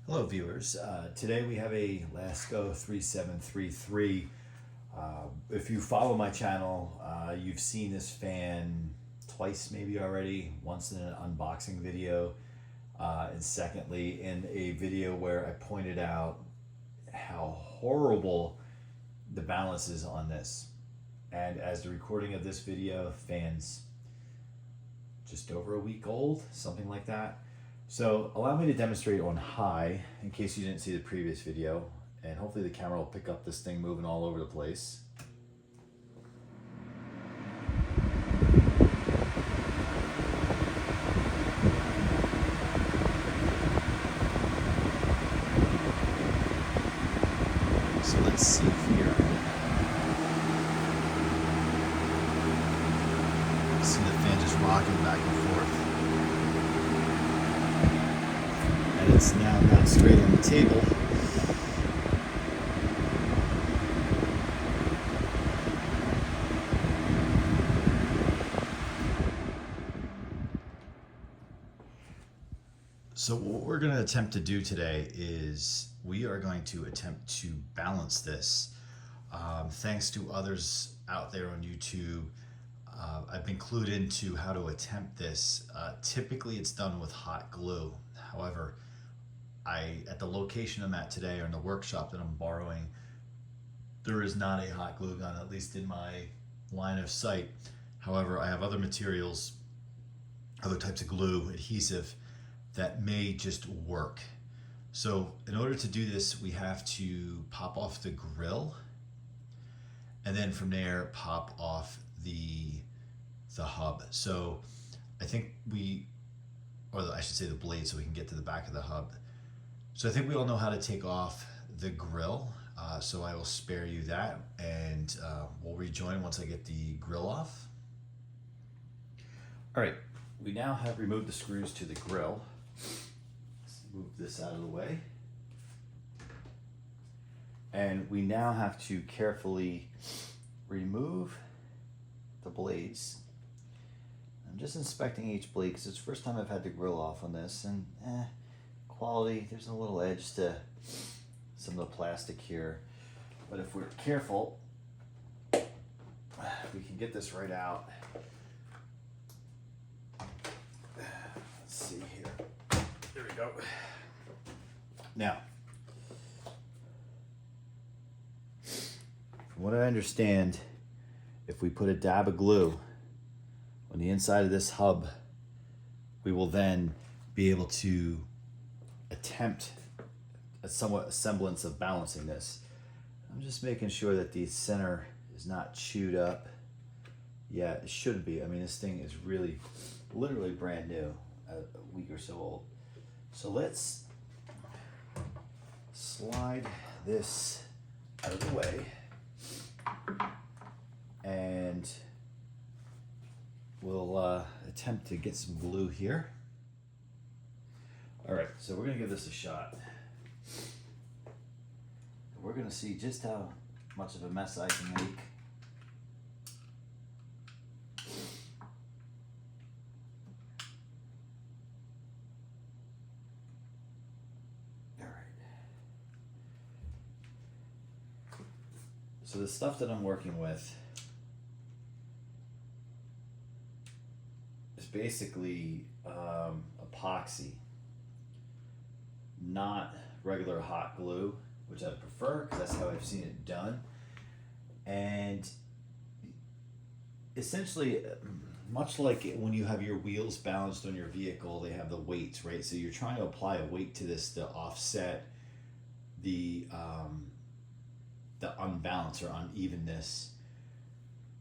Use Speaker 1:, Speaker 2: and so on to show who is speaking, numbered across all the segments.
Speaker 1: Hello viewers, today we have a Lasko 3733. If you follow my channel, you've seen this fan twice maybe already, once in an unboxing video, and secondly in a video where I pointed out how horrible the balance is on this. And as the recording of this video, fan's just over a week old, something like that. So allow me to demonstrate on high in case you didn't see the previous video, and hopefully the camera will pick up this thing moving all over the place. So let's see here. See the fan just rocking back and forth. And it's now not straight on the table. So what we're going to attempt to do today is we are going to attempt to balance this. Thanks to others out there on YouTube, I've been clued into how to attempt this. Typically it's done with hot glue. However, at the location I'm at today, or in the workshop that I'm borrowing, there is not a hot glue gun, at least in my line of sight. However, I have other materials, other types of glue, adhesive, that may just work. So in order to do this, we have to pop off the grill, and then from there pop off the hub. So I think I should say the blade, so we can get to the back of the hub. So I think we all know how to take off the grill, so I will spare you that, and we'll rejoin once I get the grill off. All right, we now have removed the screws to the grill. Let's move this out of the way. And we now have to carefully remove the blades. I'm just inspecting each blade because it's the first time I've had the grill off on this, and quality, there's a little edge to some of the plastic here, but if we're careful, we can get this right out. Let's see here. There we go. Now, from what I understand, if we put a dab of glue on the inside of this hub, we will then be able to attempt a semblance of balancing this. I'm just making sure that the center is not chewed up. Yeah, it shouldn't be. I mean, this thing is really, literally brand new, a week or so old. So let's slide this out of the way, and we'll attempt to get some glue here. All right, so we're gonna give this a shot. We're gonna see just how much of a mess I can make. All right. So the stuff that I'm working with is basically epoxy, not regular hot glue, which I prefer because that's how I've seen it done. And essentially, much like when you have your wheels balanced on your vehicle, they have the weights, right? So you're trying to apply a weight to this to offset the unbalance or unevenness.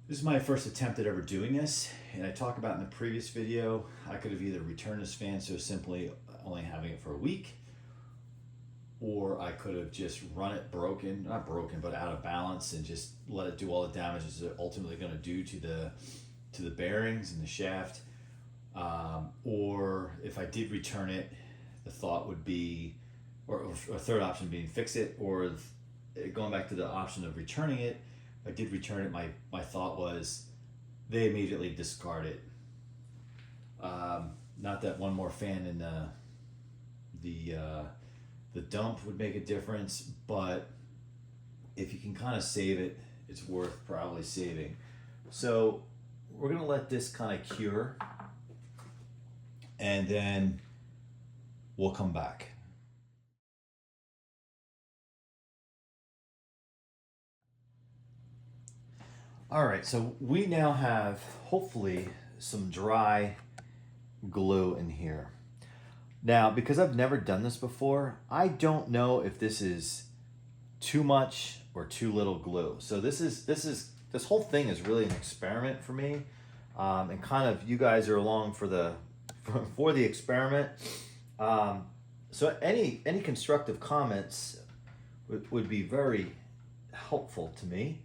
Speaker 1: This is my first attempt at ever doing this, and I talked about in the previous video, I could have either returned this fan so simply only having it for a week, or I could have just run it not broken, but out of balance, and just let it do all the damage it's ultimately going to do to the bearings and the shaft. Or if I did return it, the thought would be, or third option being fix it, or going back to the option of returning it. If I did return it, my thought was they immediately discard it. Not that one more fan in the the dump would make a difference, but if you can kind of save it, it's worth probably saving. So we're gonna let this kind of cure, and then we'll come back. All right, so we now have hopefully some dry glue in here. Now, because I've never done this before, I don't know if this is too much or too little glue. So this whole thing is really an experiment for me, and kind of you guys are along for the experiment. So any constructive comments would be very helpful to me.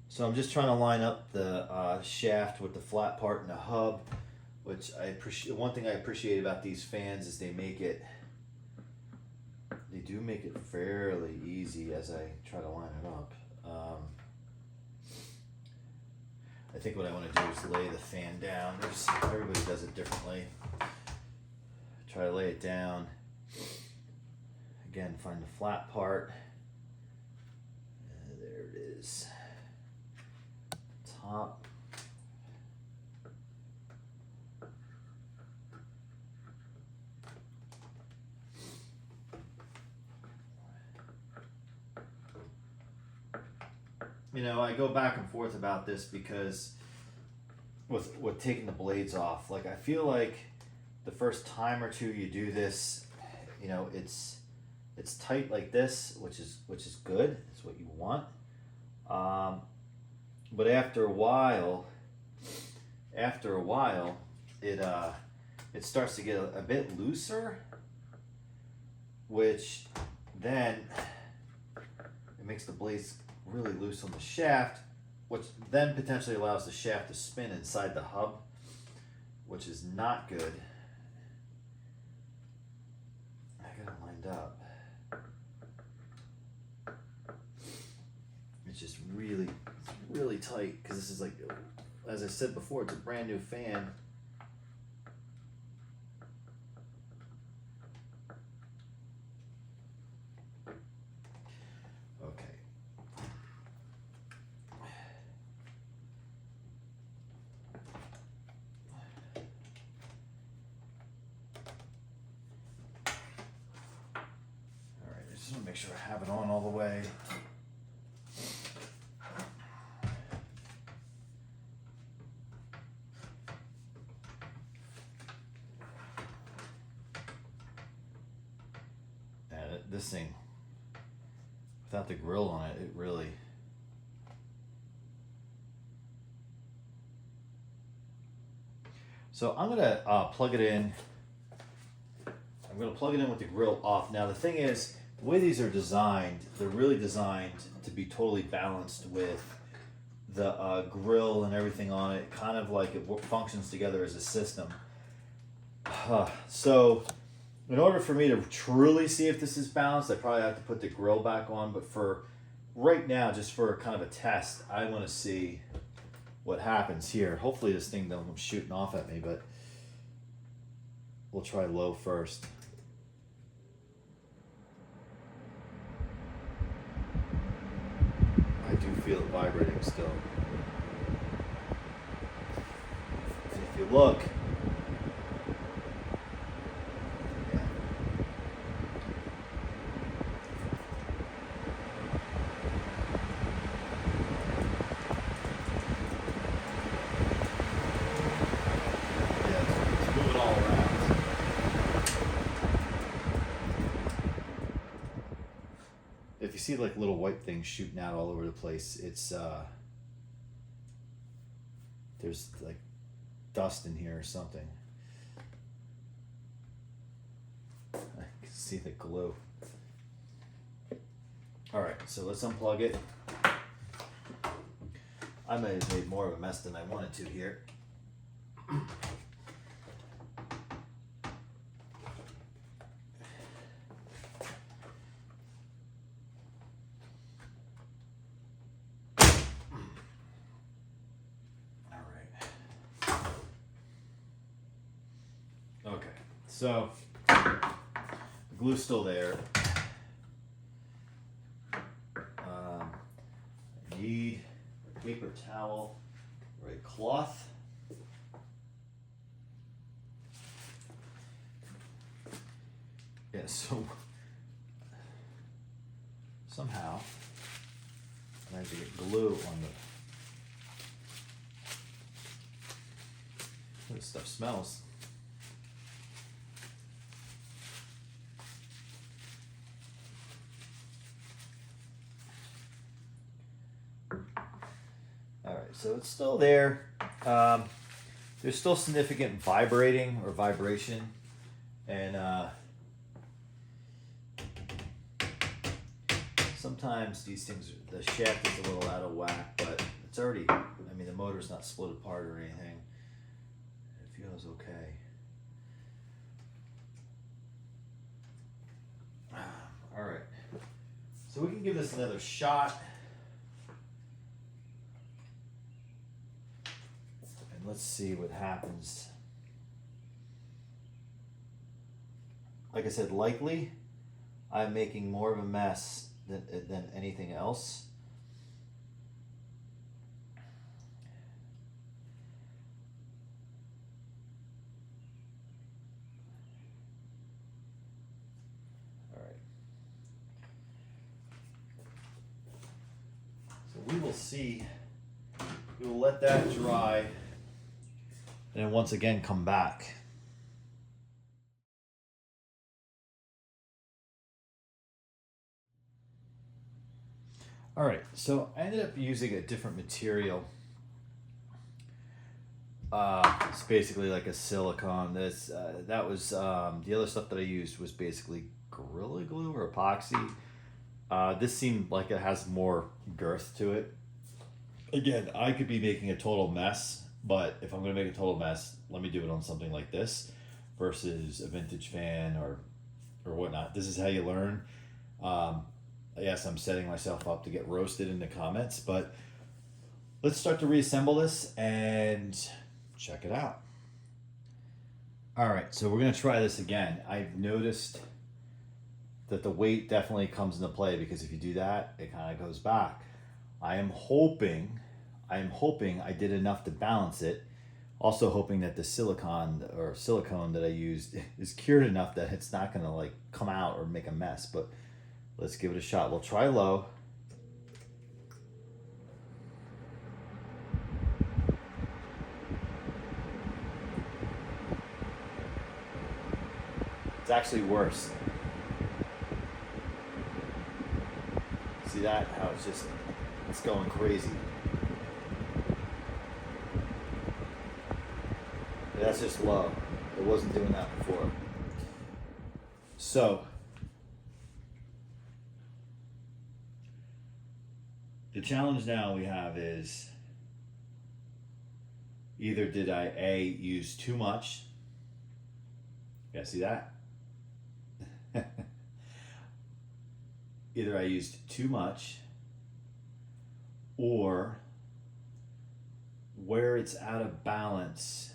Speaker 1: So I'm just trying to line up the shaft with the flat part and the hub, which I appreciate. One thing I appreciate about these fans is they do make it fairly easy as I try to line it up. I think what I want to do is lay the fan down. Everybody does it differently. Try to lay it down. Again, find the flat part. There it is. Top. You know, I go back and forth about this because with taking the blades off, like I feel like the first time or two you do this, you know, it's tight like this, which is good. It's what you want. But after a while, it starts to get a bit looser, which then it makes the blades really loose on the shaft, which then potentially allows the shaft to spin inside the hub, which is not good. I got it lined up. It's just really tight because this is like, as I said before, it's a brand new fan. Okay. All right, I just want to make sure I have it on all the way. This thing, without the grill on it, it really... So I'm gonna plug it in. I'm gonna plug it in with the grill off. Now the thing is, the way these are designed, they're really designed to be totally balanced with the grill and everything on it, kind of like it functions together as a system. So in order for me to truly see if this is balanced, I probably have to put the grill back on, but for right now, just for kind of a test, I want to see what happens here. Hopefully this thing don't come shooting off at me, but we'll try low first. I do feel it vibrating still. And if you look, if you see like little white things shooting out all over the place, it's there's like dust in here or something. I can see the glue. All right, so let's unplug it. I may have made more of a mess than I wanted to here. So the glue's still there. Yeah, so somehow I had to get glue on this stuff smells. All right, so it's still there. There's still significant vibrating or vibration, and sometimes these things, the shaft is a little out of whack, but it's already, I mean, the motor's not split apart or anything. It feels okay. All right, so we can give this another shot. And let's see what happens. Like I said, likely I'm making more of a mess than anything else. All right. So we will see. We will let that dry, and then once again come back. All right, so I ended up using a different material. It's basically like a silicone. That was the other stuff that I used was basically Gorilla Glue or epoxy. This seemed like it has more girth to it. Again, I could be making a total mess, but if I'm gonna make a total mess, let me do it on something like this versus a vintage fan or whatnot. This is how you learn. Yes, I'm setting myself up to get roasted in the comments, but let's start to reassemble this and check it out. All right, so we're gonna try this again. I've noticed that the weight definitely comes into play because if you do that, it kind of goes back. I am hoping I did enough to balance it. Also hoping that the silicone that I used is cured enough that it's not gonna like come out or make a mess, but let's give it a shot. We'll try low. It's actually worse. See that? How it's going crazy. That's just low. It wasn't doing that before. So, the challenge now we have is either did I use too much? Yeah, see that? Either I used too much, or where it's out of balance,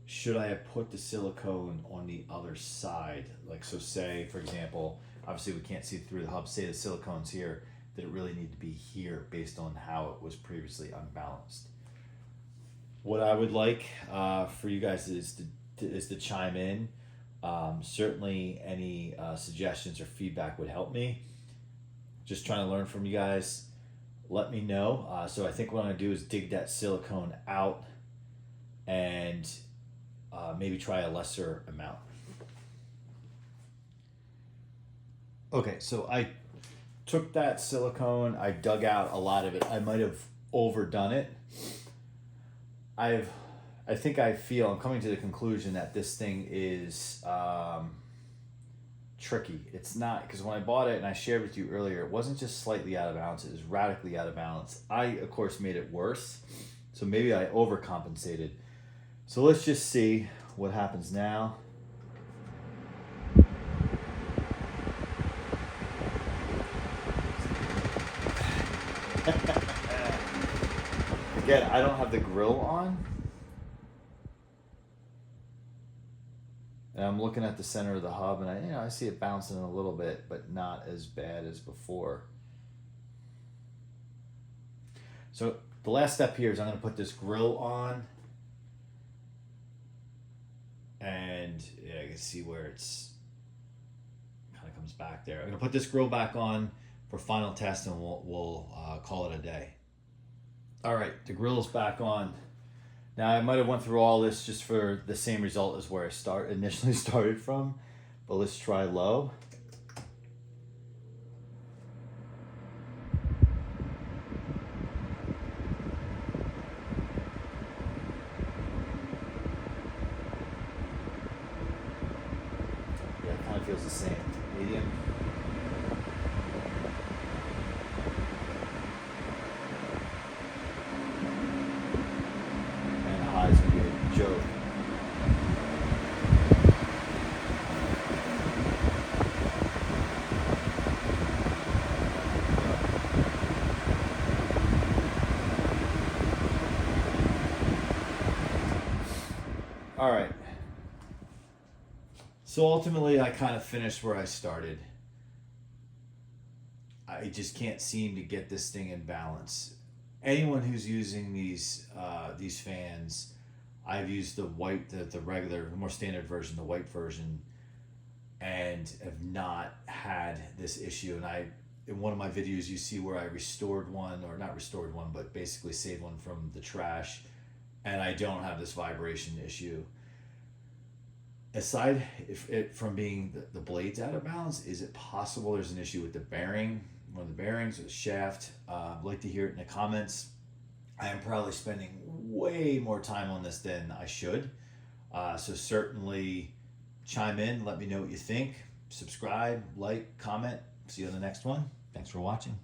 Speaker 1: should I have put the silicone on the other side? Like, so say, for example, obviously we can't see through the hub, say the silicone's here, did it really need to be here based on how it was previously unbalanced? What I would like for you guys is to chime in. Certainly any suggestions or feedback would help me. Just trying to learn from you guys. Let me know. So I think what I'm gonna do is dig that silicone out and maybe try a lesser amount. Okay, so I took that silicone, I dug out a lot of it. I might have overdone it. I'm coming to the conclusion that this thing is tricky. It's not, because when I bought it and I shared with you earlier, it wasn't just slightly out of balance, it was radically out of balance. I, of course, made it worse. So maybe I overcompensated. So let's just see what happens now. Again, I don't have the grill on. And I'm looking at the center of the hub and I see it bouncing a little bit, but not as bad as before. So the last step here is I'm going to put this grill on. And yeah, I can see where it's comes back there. I'm gonna put this grill back on for final test, and we'll call it a day. All right, the grill's back on. Now I might have went through all this just for the same result as where I initially started from, but let's try low. Yeah, it kind of feels the same. Medium. And high's gonna be a joke. All right. So ultimately, I kind of finished where I started. I just can't seem to get this thing in balance. Anyone who's using these fans, I've used the white, the regular, more standard version, the white version, and have not had this issue. And in one of my videos, you see where I restored one, or not restored one, but basically saved one from the trash, and I don't have this vibration issue. Aside from being the blades out of balance, is it possible there's an issue with the bearing, one of the bearings or the shaft? I'd like to hear it in the comments. I am probably spending way more time on this than I should. So certainly chime in, let me know what you think. Subscribe, like, comment. See you on the next one. Thanks for watching.